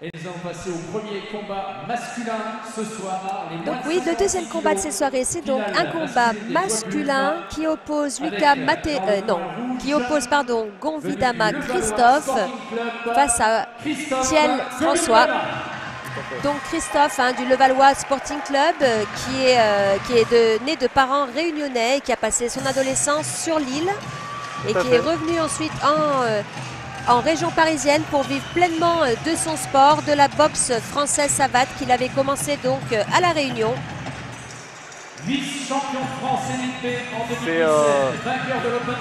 Et nous allons passer au premier combat masculin ce soir. Donc oui, le deuxième combat de cette soirée, c'est donc un combat masculin qui oppose Gonvidama Christophe face à Thiel François. Donc Christophe du Levallois Sporting Club qui est né de parents réunionnais et qui a passé son adolescence sur l'île et qui est revenu ensuite en région parisienne pour vivre pleinement de son sport, de la boxe française savate qu'il avait commencé donc à La Réunion. Vice-champion France élite en 2017, vainqueur de l'Open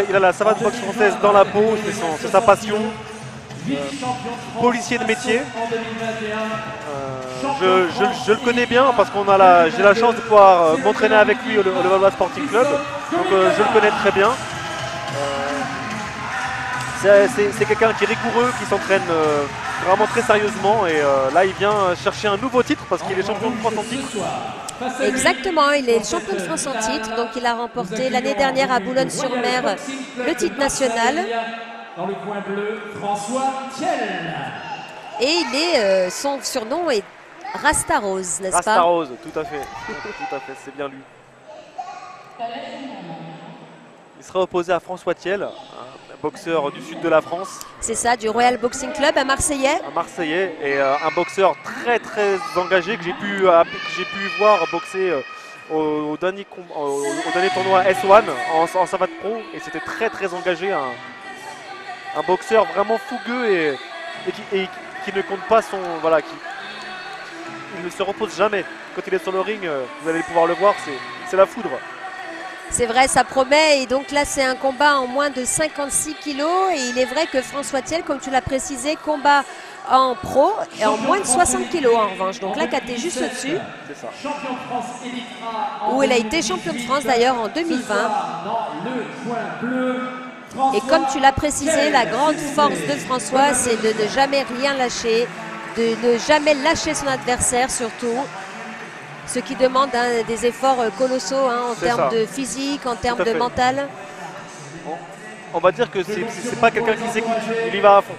il a la savate boxe française dans la peau, c'est sa passion. Policier de métier. Je le connais bien parce qu'on j'ai la chance de pouvoir m'entraîner avec lui au Levallois Sporting Club. Donc je le connais très bien. C'est quelqu'un qui est rigoureux, qui s'entraîne vraiment très sérieusement et là il vient chercher un nouveau titre parce qu'il est champion de France en titre. Exactement, il est champion de France en titre, donc il a remporté l'année dernière à Boulogne-sur-Mer le titre national. Dans le coin bleu, François Thiel. Et son surnom est Rasta Rose, n'est-ce pas? Rasta Rose, tout à fait, c'est bien lui. Il sera opposé à François Thiel, un boxeur du sud de la France. C'est ça, du Royal Boxing Club, un Marseillais. Un Marseillais et un boxeur très engagé que j'ai pu voir boxer au dernier tournoi S1 en savate pro et c'était très engagé. Un boxeur vraiment fougueux et qui ne compte pas il ne se repose jamais. Quand il est sur le ring, vous allez pouvoir le voir, c'est la foudre. C'est vrai, ça promet. Et donc là, c'est un combat en moins de 56 kilos. Et il est vrai que François Thiel, comme tu l'as précisé, combat en pro et en moins de 60 kilos en revanche. Donc là, Katé juste au-dessus. C'est ça. Où il a été champion de France d'ailleurs en 2020. Et comme tu l'as précisé, la grande force de François, c'est de ne jamais rien lâcher, de ne jamais lâcher son adversaire surtout. Ce qui demande des efforts colossaux en termes de physique, en termes de mental. On va dire que c'est pas quelqu'un qui s'écoute, il y va à fond.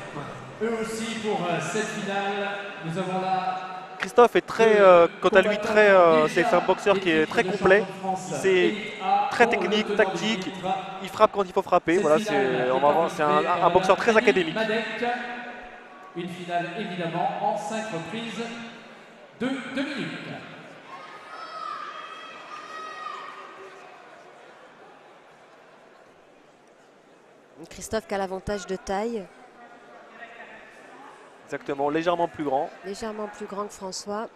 Eux aussi pour cette finale, nous avons là. Christophe est quant à lui, c'est un boxeur qui est très complet. C'est très technique, tactique. Il frappe quand il faut frapper. Voilà, c'est un boxeur très académique. Une finale évidemment en 5 reprises de 2 minutes. Christophe qui a l'avantage de taille. Exactement, légèrement plus grand. Légèrement plus grand que François.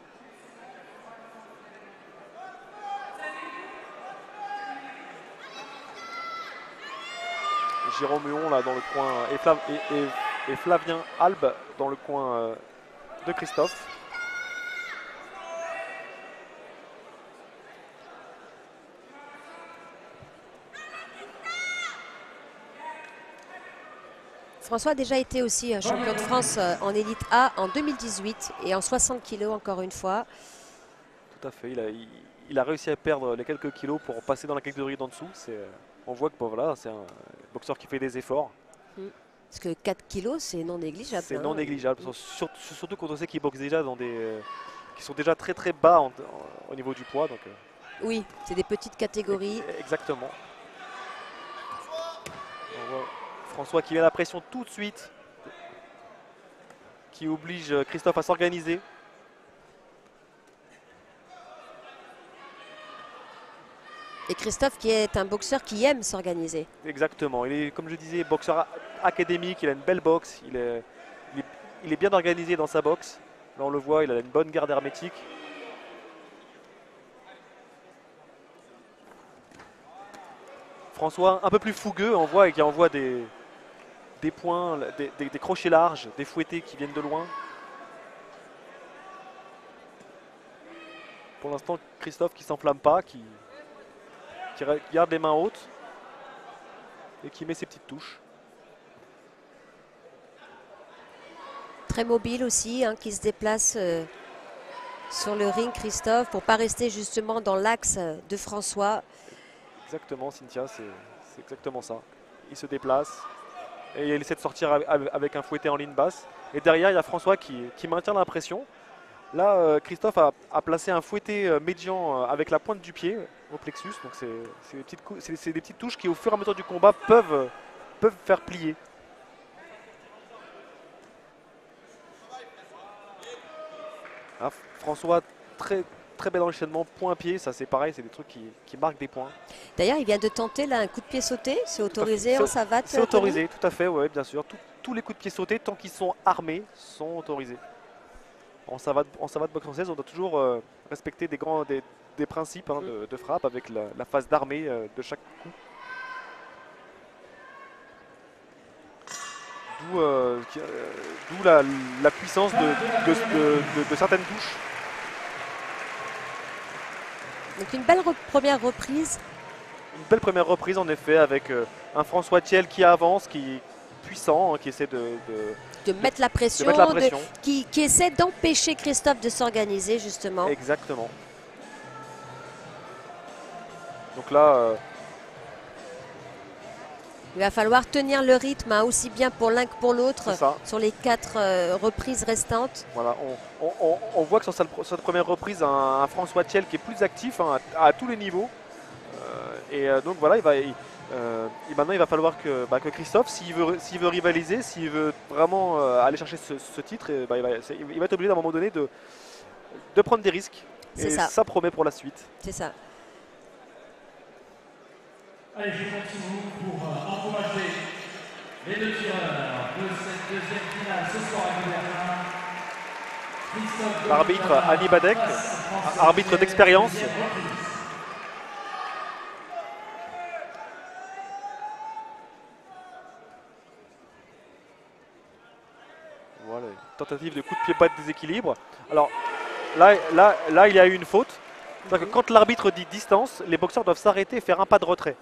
Jérôme Huon là dans le coin et Flavien Albe dans le coin de Christophe. François a déjà été aussi champion de France en élite A en 2018 et en 60 kilos encore une fois. Tout à fait, il a réussi à perdre les quelques kilos pour passer dans la catégorie d'en dessous. On voit que voilà, c'est un boxeur qui fait des efforts. Parce que 4 kilos, c'est non négligeable. C'est non négligeable, surtout quand on sait qu'ils boxent déjà qui sont déjà très bas au niveau du poids. Donc, oui, c'est des petites catégories. Exactement. François qui met la pression tout de suite, qui oblige Christophe à s'organiser. Et Christophe qui est un boxeur qui aime s'organiser. Exactement, il est, comme je disais, boxeur académique, il a une belle boxe, il est bien organisé dans sa boxe. Là on le voit, il a une bonne garde hermétique. François un peu plus fougueux, on voit, et qui envoie des points, des crochets larges, des fouettés qui viennent de loin. Pour l'instant, Christophe qui s'enflamme pas, qui garde les mains hautes et qui met ses petites touches. Très mobile aussi, qui se déplace sur le ring, Christophe, pour ne pas rester justement dans l'axe de François. Exactement, Cynthia, c'est exactement ça. Il se déplace. Et il essaie de sortir avec un fouetté en ligne basse. Et derrière, il y a François qui maintient la pression. Là, Christophe a placé un fouetté médian avec la pointe du pied au plexus. Donc c'est des petites touches qui, au fur et à mesure du combat, peuvent faire plier. Ah, François, très bel enchaînement, point-pied. Ça, c'est pareil, c'est des trucs qui marquent des points. D'ailleurs, il vient de tenter là, un coup de pied sauté. C'est autorisé en savate? C'est autorisé, tout à fait, ouais, bien sûr. Tous les coups de pied sautés, tant qu'ils sont armés, sont autorisés. En savate boxe française, on doit toujours respecter des principes hein, de frappe avec la phase d'armée de chaque coup. D'où la puissance de certaines touches. Donc une belle première reprise. Une belle première reprise en effet avec un François Thiel qui avance, qui est puissant, hein, qui essaie de mettre la pression, qui essaie d'empêcher Christophe de s'organiser justement. Exactement. Donc là, il va falloir tenir le rythme hein, aussi bien pour l'un que pour l'autre sur les 4 reprises restantes. Voilà, on voit que sur cette première reprise, un François Thiel qui est plus actif hein, à tous les niveaux. Donc voilà, maintenant il va falloir que Christophe, s'il veut rivaliser, s'il veut vraiment aller chercher ce titre, il va être obligé à un moment donné de prendre des risques. Et ça promet pour la suite. C'est ça. Allez, je continue pour encourager les 2 tireurs de cette deuxième finale ce soir à Berlin. L'arbitre Annie Badek, arbitre d'expérience. Voilà, tentative de coup de pied pas de déséquilibre. Alors là, il y a eu une faute. C'est-à-dire que quand l'arbitre dit distance, les boxeurs doivent s'arrêter et faire un pas de retrait.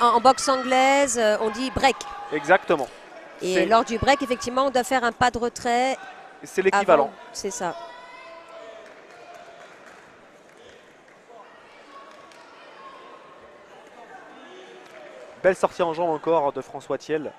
En boxe anglaise, on dit break. Exactement. Et lors du break, effectivement, on doit faire un pas de retrait. C'est l'équivalent. C'est ça. Belle sortie en jambe encore de François Thiel.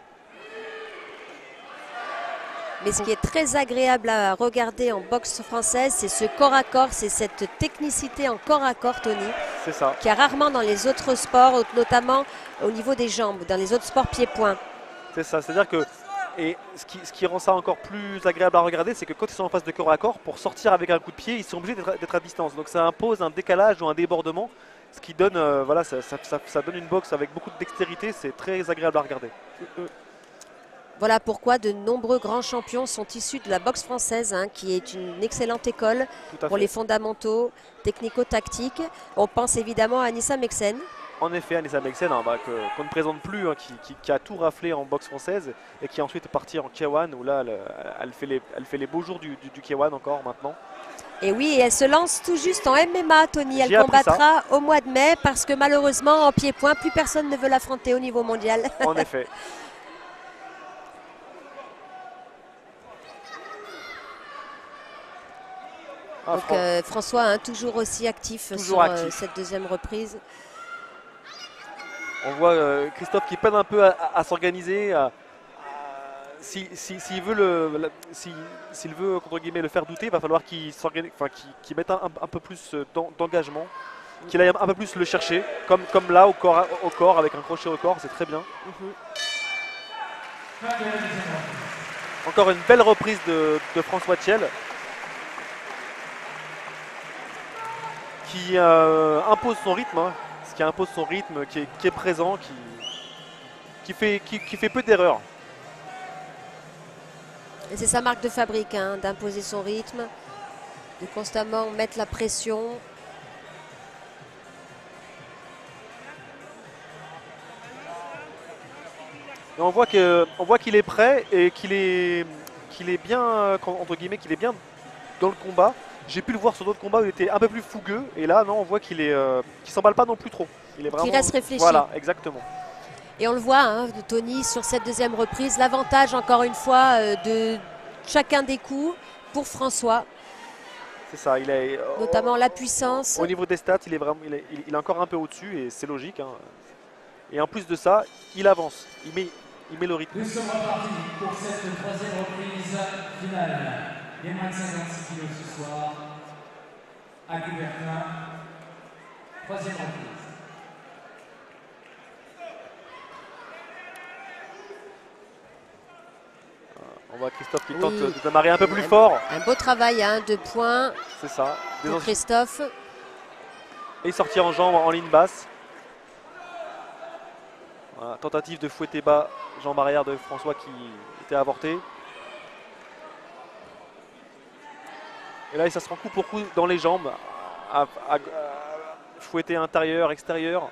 Mais ce qui est très agréable à regarder en boxe française, c'est ce corps à corps, c'est cette technicité en corps à corps, Tony. C'est ça. Qu'il y a rarement dans les autres sports, notamment au niveau des jambes, dans les autres sports pieds-points. C'est ça, c'est-à-dire que ce qui rend ça encore plus agréable à regarder, c'est que quand ils sont en phase de corps à corps, pour sortir avec un coup de pied, ils sont obligés d'être à distance. Donc ça impose un décalage ou un débordement, ce qui donne, ça donne une boxe avec beaucoup de dextérité, c'est très agréable à regarder. Voilà pourquoi de nombreux grands champions sont issus de la boxe française, hein, qui est une excellente école pour les fondamentaux technico-tactiques. On pense évidemment à Anissa Meksen. En effet, Anissa Meksen, hein, qu'on ne présente plus, hein, qui a tout raflé en boxe française et qui ensuite est partie en K1, où là, elle fait les beaux jours du K1 encore maintenant. Et oui, et elle se lance tout juste en MMA, Tony. Elle combattra au mois de mai parce que malheureusement, en pied-point, plus personne ne veut l'affronter au niveau mondial. En effet. Donc François, hein, toujours aussi actif sur cette deuxième reprise. On voit Christophe qui peine un peu à s'organiser. S'il veut, entre guillemets, le faire douter, il va falloir qu'il mette un peu plus d'engagement, qu'il aille un peu plus le chercher, comme là au corps avec un crochet au corps, c'est très bien. Encore une belle reprise de François Thiel, qui impose son rythme, hein, qui impose son rythme, qui est présent, qui fait peu d'erreurs. Et c'est sa marque de fabrique, hein, d'imposer son rythme, de constamment mettre la pression. Et on voit qu'il est prêt et qu'il est bien, entre guillemets, qu'il est bien dans le combat. J'ai pu le voir sur d'autres combats où il était un peu plus fougueux. Et là, non, on voit qu'il s'emballe pas non plus trop. Il est vraiment, reste réfléchi. Voilà, exactement. Et on le voit, hein, Tony, sur cette deuxième reprise. L'avantage, encore une fois, de chacun des coups pour François. C'est ça. Notamment la puissance. Au niveau des stats, il est encore un peu au-dessus et c'est logique. Hein. Et en plus de ça, il avance, il met le rythme. Nous sommes repartis pour cette troisième reprise finale. Les moins de 56 kilos ce soir à Coubertin. Troisième reprise. On voit Christophe qui tente de démarrer un peu plus fort. Un beau travail, hein, 2 points C'est ça. pour Christophe. Et sorti en jambe en ligne basse. Voilà, tentative de fouetter bas, jambe arrière de François qui était avorté. Et là, ça se rend coup pour coup dans les jambes, à fouetter intérieur, extérieur.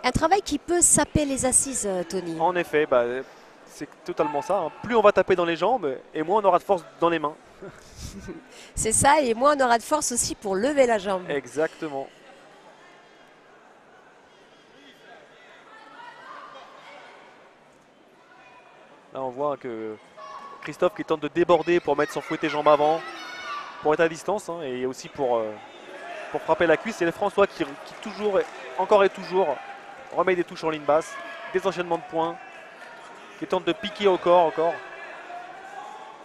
Un travail qui peut saper les assises, Tony. En effet, bah, c'est totalement ça. Hein. Plus on va taper dans les jambes, et moins on aura de force dans les mains. C'est ça, et moins on aura de force aussi pour lever la jambe. Exactement. Là, on voit que Christophe qui tente de déborder pour mettre son fouetté jambe avant, pour être à distance, hein, et aussi pour frapper la cuisse. Et François qui toujours, encore et toujours, remet des touches en ligne basse, des enchaînements de points, qui tente de piquer au corps encore,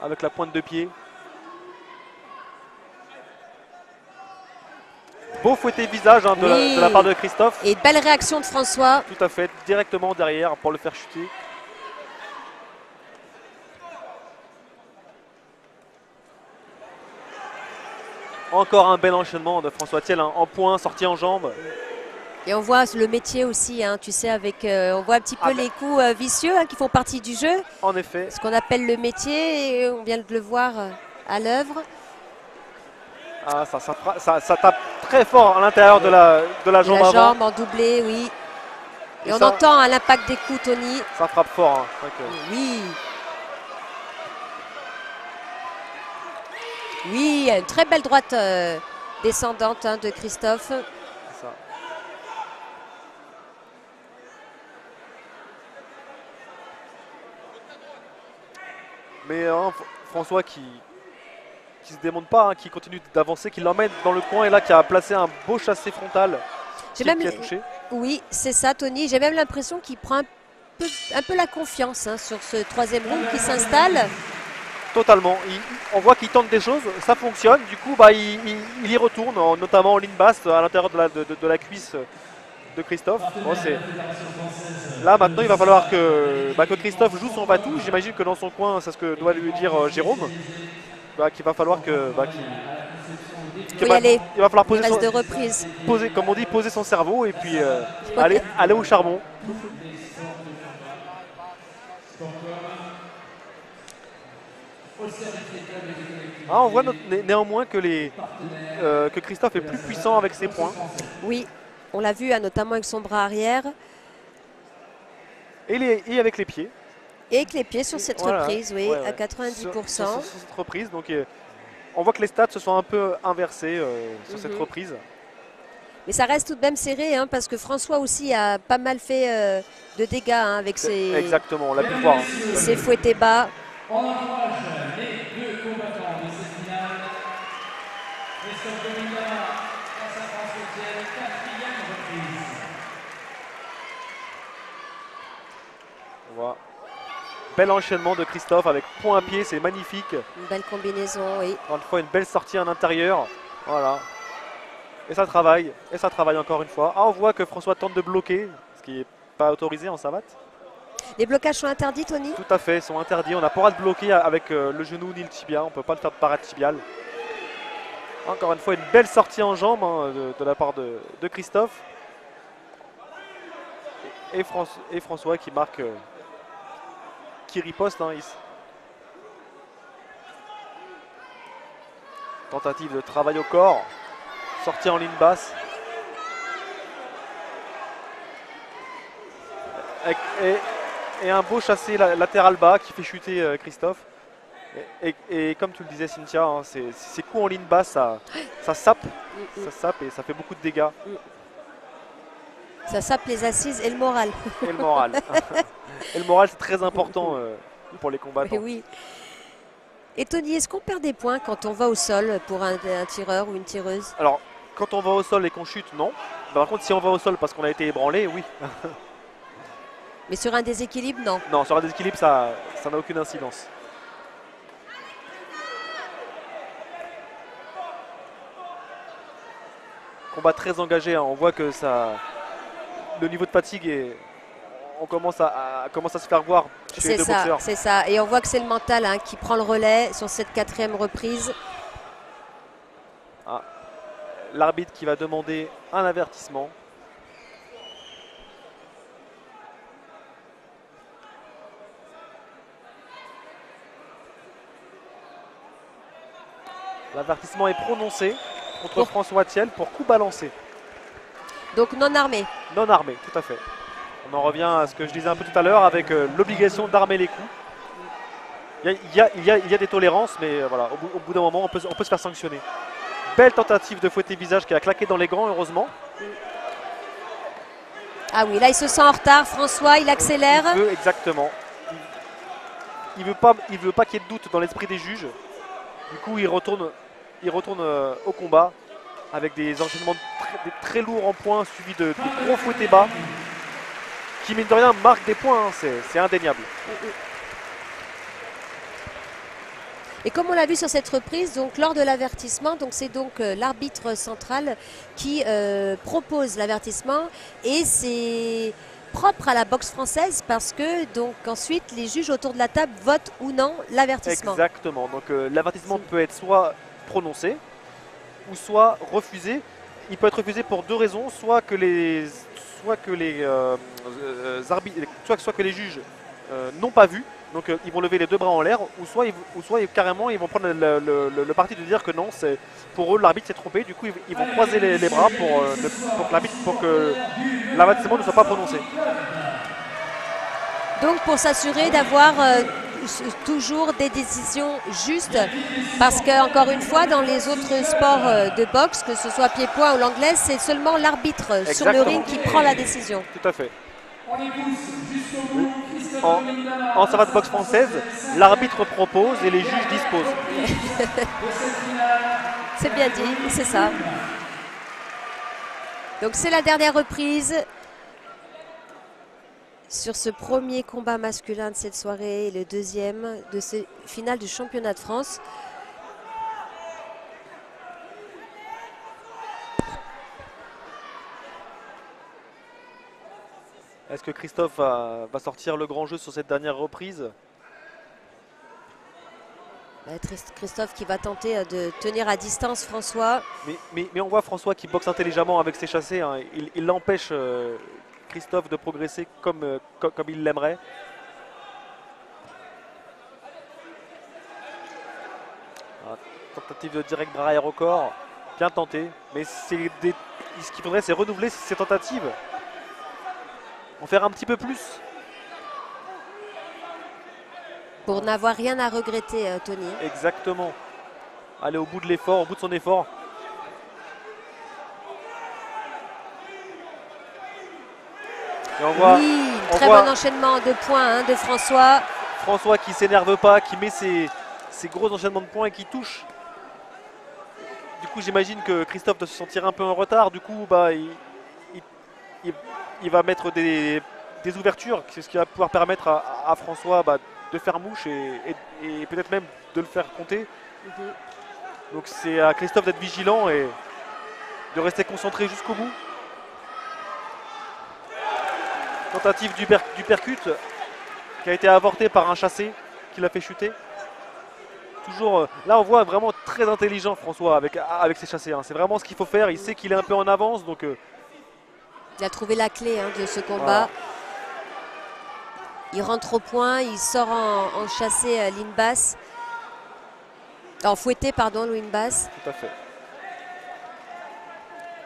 avec la pointe de pied. Beau fouetté visage hein, de la part de Christophe. Et belle réaction de François. Tout à fait, directement derrière pour le faire chuter. Encore un bel enchaînement de François Thiel, hein, en point, sorti en jambe. Et on voit le métier aussi, hein, tu sais, avec, on voit un petit peu les coups vicieux hein, qui font partie du jeu. En effet. Ce qu'on appelle le métier, et on vient de le voir à l'œuvre. Ah, ça tape très fort à l'intérieur de la jambe avant. La jambe en doublé, oui. Et on entend hein, l'impact des coups, Tony. Ça frappe fort. Hein. Oui. Oui, une très belle droite descendante hein, de Christophe. C'est ça. Mais hein, François qui se démonte pas, hein, qui continue d'avancer, qui l'emmène dans le coin et là qui a placé un beau chassé frontal qui a touché. Oui, c'est ça, Tony. J'ai même l'impression qu'il prend un peu la confiance hein, sur ce troisième round qui s'installe. Totalement. On voit qu'il tente des choses, ça fonctionne. Du coup, bah, il y retourne, notamment en ligne basse, à l'intérieur de la cuisse de Christophe. Bon, là, maintenant, il va falloir que Christophe joue son va-tout. J'imagine que dans son coin, c'est ce que doit lui dire Jérôme. Qu'il va falloir qu'il va falloir poser, comme on dit, poser son cerveau et puis aller au charbon. Ah, on voit néanmoins que Christophe est plus puissant avec ses poings. Oui, on l'a vu, hein, notamment avec son bras arrière. Et avec les pieds. Et avec les pieds sur cette reprise, oui, à 90%. Sur cette reprise, donc on voit que les stats se sont un peu inversés sur cette reprise. Mais ça reste tout de même serré, hein, parce que François aussi a pas mal fait de dégâts hein, avec ses... Exactement, on l'a pu voir. Hein. Ses fouettés bas. On encourage les deux combattants de cette finale. Christophe Domina face à François Thiel, 4e reprise. On voit. Bel enchaînement de Christophe avec point à pied, c'est magnifique. Une belle combinaison, oui. Encore une fois, une belle sortie en intérieur. Voilà. Et ça travaille encore une fois. Ah, on voit que François tente de bloquer, ce qui n'est pas autorisé en savate. Les blocages sont interdits, Tony? Tout à fait, ils sont interdits. On n'a pas le droit de bloquer avec le genou ni le tibia. On ne peut pas le faire de parade tibiale. Encore une fois, une belle sortie en jambe hein, de la part de Christophe. Et François qui marque, qui riposte. Hein, tentative de travail au corps. Sortie en ligne basse. Et un beau chassé latéral bas qui fait chuter Christophe. Et comme tu le disais Cynthia, hein, ces coups en ligne basse, ça sape. Ça sape et ça fait beaucoup de dégâts. Ça sape les assises et le moral. Et le moral. Et le moral, c'est très important pour les combattants. Et oui. Et Tony, est-ce qu'on perd des points quand on va au sol pour un tireur ou une tireuse? Alors, quand on va au sol et qu'on chute, non. Par contre, si on va au sol parce qu'on a été ébranlé, oui. Mais sur un déséquilibre, non. Non, sur un déséquilibre, ça n'a aucune incidence. Combat très engagé, hein. On voit que le niveau de fatigue est... On commence à se faire voir chez les deux boxeurs. C'est ça. Et on voit que c'est le mental hein, qui prend le relais sur cette 4e reprise. Ah. L'arbitre qui va demander un avertissement. L'avertissement est prononcé contre François Thiel pour coup balancé. Donc non armé. Non armé, tout à fait. On en revient à ce que je disais un peu tout à l'heure avec l'obligation d'armer les coups. Il y a des tolérances, mais voilà, au bout d'un moment, on peut se faire sanctionner. Belle tentative de fouetter visage qui a claqué dans les gants, heureusement. Ah oui, là il se sent en retard, François, il accélère. Il veut, exactement. Il veut pas qu'il y ait de doute dans l'esprit des juges. Du coup, il retourne au combat avec des enchaînements très lourds en points, suivis de gros fouettés bas, qui mine de rien marquent des points, hein, c'est indéniable. Et comme on l'a vu sur cette reprise, donc lors de l'avertissement, donc c'est donc l'arbitre central qui propose l'avertissement et c'est propre à la boxe française parce que donc ensuite les juges autour de la table votent ou non l'avertissement. Exactement. Donc l'avertissement peut être soit prononcé ou soit refusé. Il peut être refusé pour deux raisons, soit que les juges n'ont pas vu. Donc ils vont lever les deux bras en l'air, ou soit carrément ils vont prendre le parti de dire que non, pour eux l'arbitre s'est trompé, du coup ils vont croiser les bras pour que l'avertissement ne soit pas prononcé. Donc pour s'assurer d'avoir toujours des décisions justes, parce que encore une fois dans les autres sports de boxe, que ce soit pied-point ou l'anglaise, c'est seulement l'arbitre sur le ring qui prend la décision. Tout à fait. En savate boxe française, l'arbitre propose et les juges disposent. C'est bien dit, c'est ça. Donc c'est la dernière reprise sur ce premier combat masculin de cette soirée et le deuxième de ce final du championnat de France. Est-ce que Christophe va sortir le grand jeu sur cette dernière reprise? Christophe qui va tenter de tenir à distance François. Mais on voit François qui boxe intelligemment avec ses chassés. Hein. Il empêche Christophe de progresser comme il l'aimerait. Tentative de direct bras arrière au corps. Bien tenté. Mais ce qu'il faudrait, c'est renouveler ces tentatives. En faire un petit peu plus. Pour n'avoir rien à regretter, Tony. Exactement. Aller au bout de l'effort, au bout de son effort. Et très bon enchaînement de points de François. François qui s'énerve pas, qui met ses gros enchaînements de points et qui touche. Du coup, j'imagine que Christophe doit se sentir un peu en retard. Du coup, il va mettre des ouvertures, c'est ce qui va pouvoir permettre à François de faire mouche et peut-être même de le faire compter. Donc c'est à Christophe d'être vigilant et de rester concentré jusqu'au bout. Tentative du percute qui a été avortée par un chassé qui l'a fait chuter. Toujours, là on voit vraiment très intelligent François avec ses chassés. Hein. C'est vraiment ce qu'il faut faire, il sait qu'il est un peu en avance. Donc, il a trouvé la clé de ce combat. Voilà. Il rentre au point, il sort en chassé ligne basse. En fouetté, pardon, ligne basse. Tout à fait.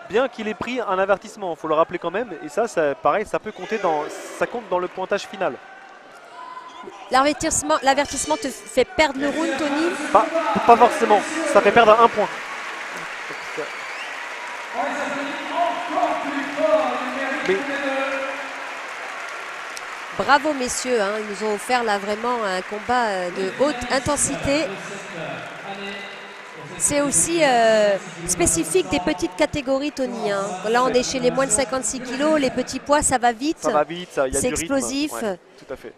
Bien qu'il ait pris un avertissement, il faut le rappeler quand même. Et ça pareil, ça peut compter ça compte dans le pointage final. L'avertissement te fait perdre le round, Tony? Pas forcément, ça fait perdre un point. Mais... Bravo messieurs, ils nous ont offert là vraiment un combat de haute intensité. c'est aussi spécifique des petites catégories, Tony. Hein. Là, on est chez les moins de 56 kilos. Les petits poids, ça va vite. Ça va vite, il y a c'est du rythme. explosif. Ouais, tout à fait.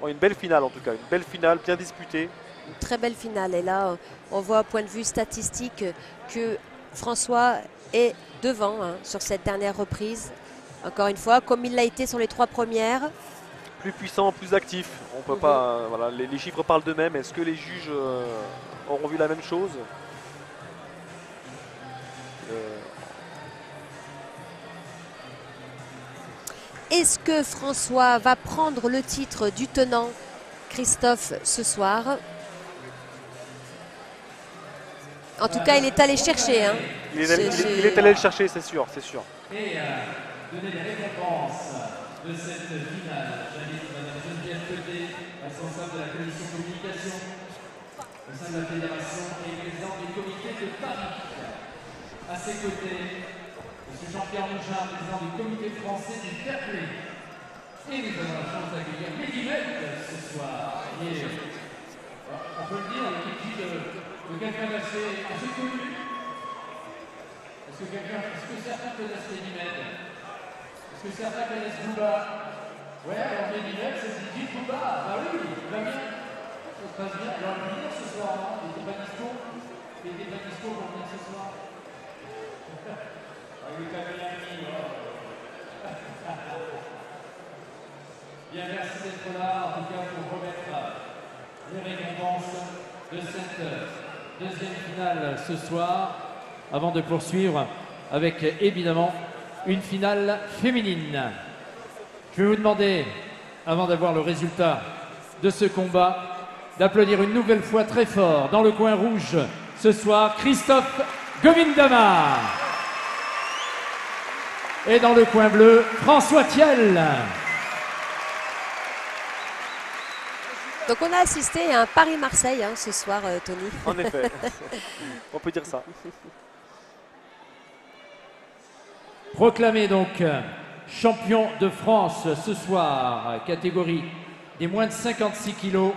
Bon, une belle finale en tout cas, une belle finale, bien disputée. Une très belle finale. Et là, on voit au point de vue statistique que François est devant hein, sur cette dernière reprise. Encore une fois, comme il l'a été sur les 3 premières. Plus puissant, plus actif. On peut pas. Voilà, les chiffres parlent d'eux-mêmes. Est-ce que les juges auront vu la même chose? Est-ce que François va prendre le titre du tenant Christophe ce soir? En tout cas, il est allé chercher. Hein. Il est allé le chercher, c'est sûr, c'est sûr. Et donner les récompenses de cette finale. J'invite Mme Geneviève Côté, responsable de la commission communication au sein de la fédération et présidente du comité de Paris. À ses côtés, M. Jean-Pierre Mougin, président du comité français du fair play. Et nous avons la chance d'accueillir Medimel ce soir. Et, on peut le dire, il est de quelqu'un d'assez connu. Est-ce que certains connaissent Medimel? Est-ce que certains connaissent Bouba? Ouais, alors Medimel, c'est dit Bouba. Bah oui, il va bien. Ça se passe bien. Alors, il va venir ce soir, non? Il n'était pas dispo. Il n'était pas dispo pour venir ce soir. Il est à Miami, Bien, merci d'être là, en tout cas, pour remettre les récompenses de cette deuxième finale ce soir, avant de poursuivre avec, évidemment, une finale féminine. Je vais vous demander, avant d'avoir le résultat de ce combat, d'applaudir une nouvelle fois très fort, dans le coin rouge, ce soir, Christophe Govindama. Et dans le coin bleu, François Thiel. Donc on a assisté à un Paris-Marseille hein, ce soir, Tony. En effet, on peut dire ça. Proclamé donc champion de France ce soir, catégorie des moins de 56 kilos.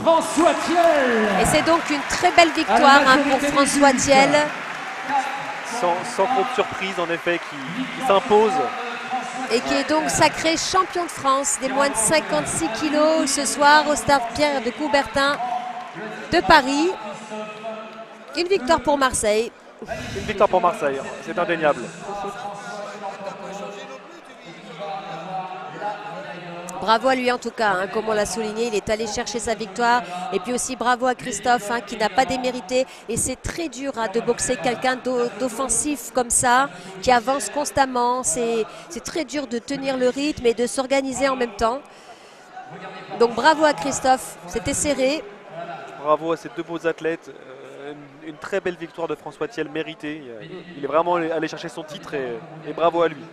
François Thiel. Et c'est donc une très belle victoire hein, pour François Thiel. Sans trop de surprise en effet, qui s'impose. Et qui est donc sacré champion de France des moins de 56 kilos ce soir au stade Pierre de Coubertin de Paris. Une victoire pour Marseille. Une victoire pour Marseille, c'est indéniable. Bravo à lui en tout cas, hein, comme on l'a souligné, il est allé chercher sa victoire. Et puis aussi bravo à Christophe hein, qui n'a pas démérité. Et c'est très dur hein, de boxer quelqu'un d'offensif comme ça, qui avance constamment. C'est très dur de tenir le rythme et de s'organiser en même temps. Donc bravo à Christophe, c'était serré. Bravo à ces deux beaux athlètes. Une très belle victoire de François Thiel méritée. Il est vraiment allé chercher son titre et bravo à lui.